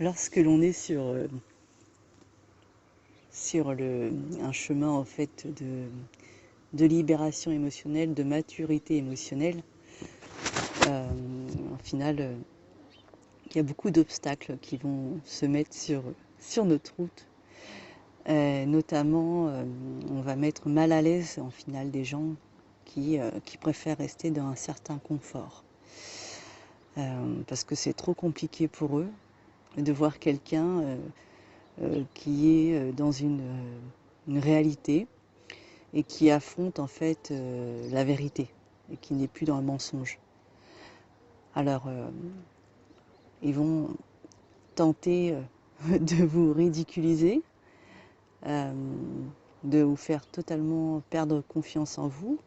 lorsque l'on est sur un chemin en fait de libération émotionnelle, de maturité émotionnelle, au final, il y a beaucoup d'obstacles qui vont se mettre sur notre route. Notamment, on va mettre mal à l'aise en final des gens qui préfèrent rester dans un certain confort. Parce que c'est trop compliqué pour eux de voir quelqu'un qui est dans une réalité et qui affronte en fait la vérité et qui n'est plus dans le mensonge. Alors, ils vont tenter de vous ridiculiser, de vous faire totalement perdre confiance en vous.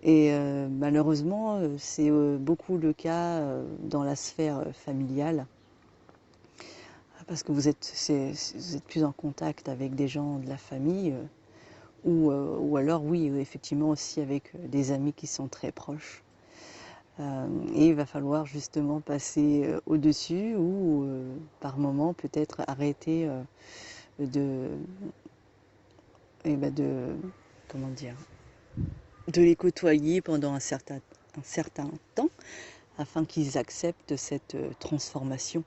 Et malheureusement, c'est beaucoup le cas dans la sphère familiale, parce que vous êtes plus en contact avec des gens de la famille, ou alors oui, effectivement aussi avec des amis qui sont très proches. Et il va falloir justement passer au-dessus ou par moment peut-être arrêter de, comment dire, de les côtoyer pendant un certain temps afin qu'ils acceptent cette transformation.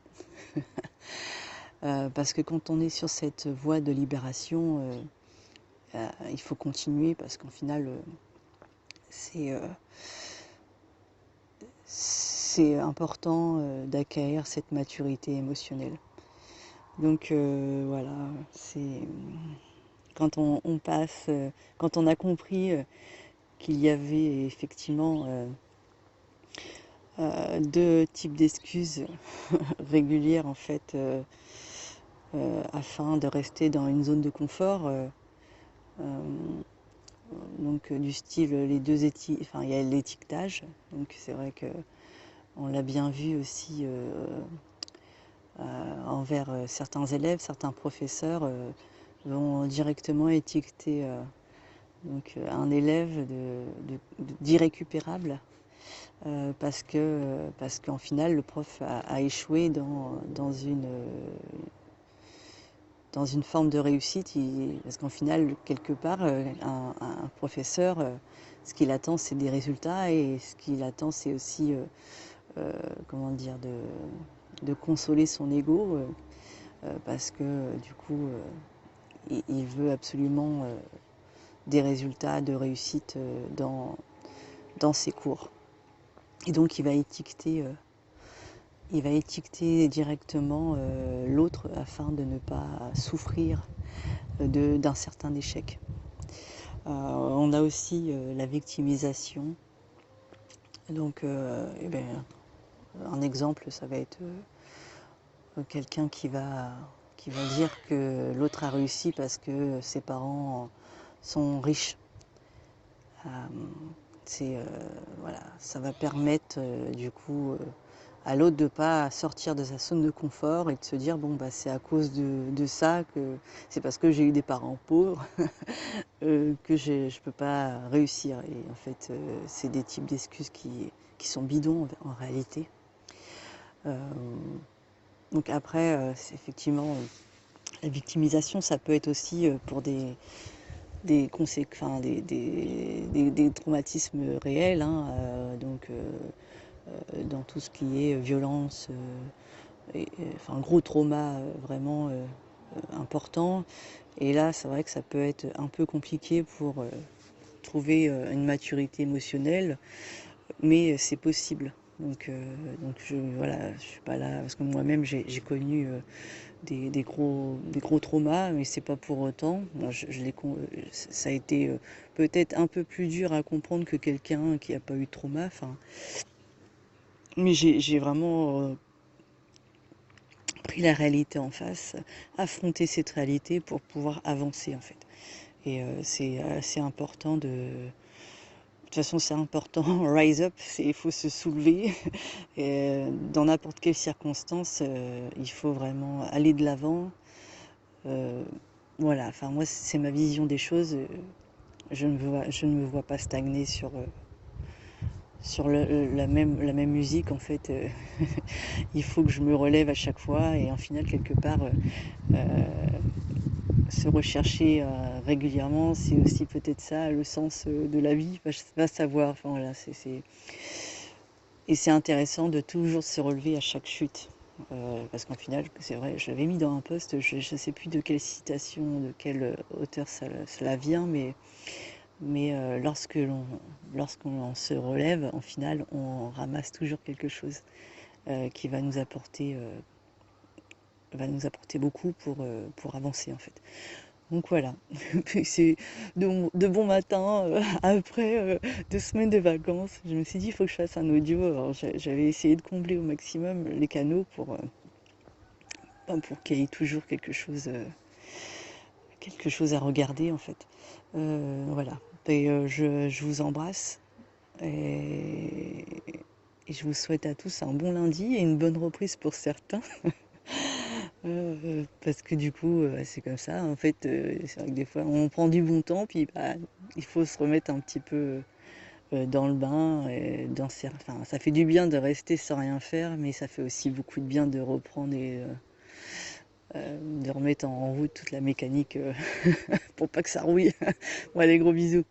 Parce que quand on est sur cette voie de libération, il faut continuer parce qu'en final, c'est important d'acquérir cette maturité émotionnelle. Donc voilà, c'est quand on passe, quand on a compris qu'il y avait effectivement deux types d'excuses régulières en fait, afin de rester dans une zone de confort. Donc du style les deux enfin il y a l'étiquetage, donc c'est vrai que on l'a bien vu aussi envers certains élèves, certains professeurs vont directement étiqueter donc un élève d'irrécupérable parce qu'en final le prof a échoué dans une forme de réussite, parce qu'en final, quelque part, un professeur, ce qu'il attend, c'est des résultats, et ce qu'il attend, c'est aussi, comment dire, de consoler son ego, parce que du coup, il veut absolument des résultats de réussite dans ses cours. Et donc, il va étiqueter directement l'autre afin de ne pas souffrir d'un certain échec. On a aussi la victimisation. Donc, un exemple, ça va être quelqu'un qui va dire que l'autre a réussi parce que ses parents sont riches. Voilà, ça va permettre du coup à l'autre de ne pas sortir de sa zone de confort et de se dire bon bah c'est à cause de ça, que c'est parce que j'ai eu des parents pauvres que je ne peux pas réussir. Et en fait c'est des types d'excuses qui sont bidons en réalité. Donc après c'est effectivement la victimisation, ça peut être aussi pour des traumatismes réels, hein, dans tout ce qui est violence, enfin gros trauma vraiment important. Et là, c'est vrai que ça peut être un peu compliqué pour trouver une maturité émotionnelle, mais c'est possible. Donc voilà, je suis pas là parce que moi-même j'ai connu des gros traumas, mais c'est pas pour autant. Moi, ça a été peut-être un peu plus dur à comprendre que quelqu'un qui n'a pas eu de trauma. Enfin, mais j'ai vraiment pris la réalité en face, affronter cette réalité pour pouvoir avancer en fait. Et c'est assez important de toute façon, c'est important, rise up, il faut se soulever. Et, dans n'importe quelle circonstance, il faut vraiment aller de l'avant. Voilà, enfin moi, c'est ma vision des choses. Je ne me vois pas stagner sur la même musique, en fait, il faut que je me relève à chaque fois et en final, quelque part, se rechercher régulièrement, c'est aussi peut-être ça le sens de la vie, va savoir. Enfin, voilà, et c'est intéressant de toujours se relever à chaque chute. Parce qu'en final, c'est vrai, je l'avais mis dans un post, je ne sais plus de quelle citation, de quel auteur cela vient, mais lorsqu'on se relève, en final, on ramasse toujours quelque chose qui va nous apporter beaucoup pour avancer, en fait. Donc voilà, c'est de bon matin, après 2 semaines de vacances, je me suis dit, il faut que je fasse un audio. Alors, j'avais essayé de combler au maximum les canaux pour qu'il y ait toujours quelque chose à regarder, en fait. Voilà, et je vous embrasse et, et je vous souhaite à tous un bon lundi et une bonne reprise pour certains. Parce que du coup, c'est comme ça. En fait, c'est vrai que des fois, on prend du bon temps, puis bah, il faut se remettre un petit peu dans le bain. Et enfin, ça fait du bien de rester sans rien faire, mais ça fait aussi beaucoup de bien de reprendre et de remettre en route toute la mécanique pour pas que ça rouille. Bon, allez, gros bisous.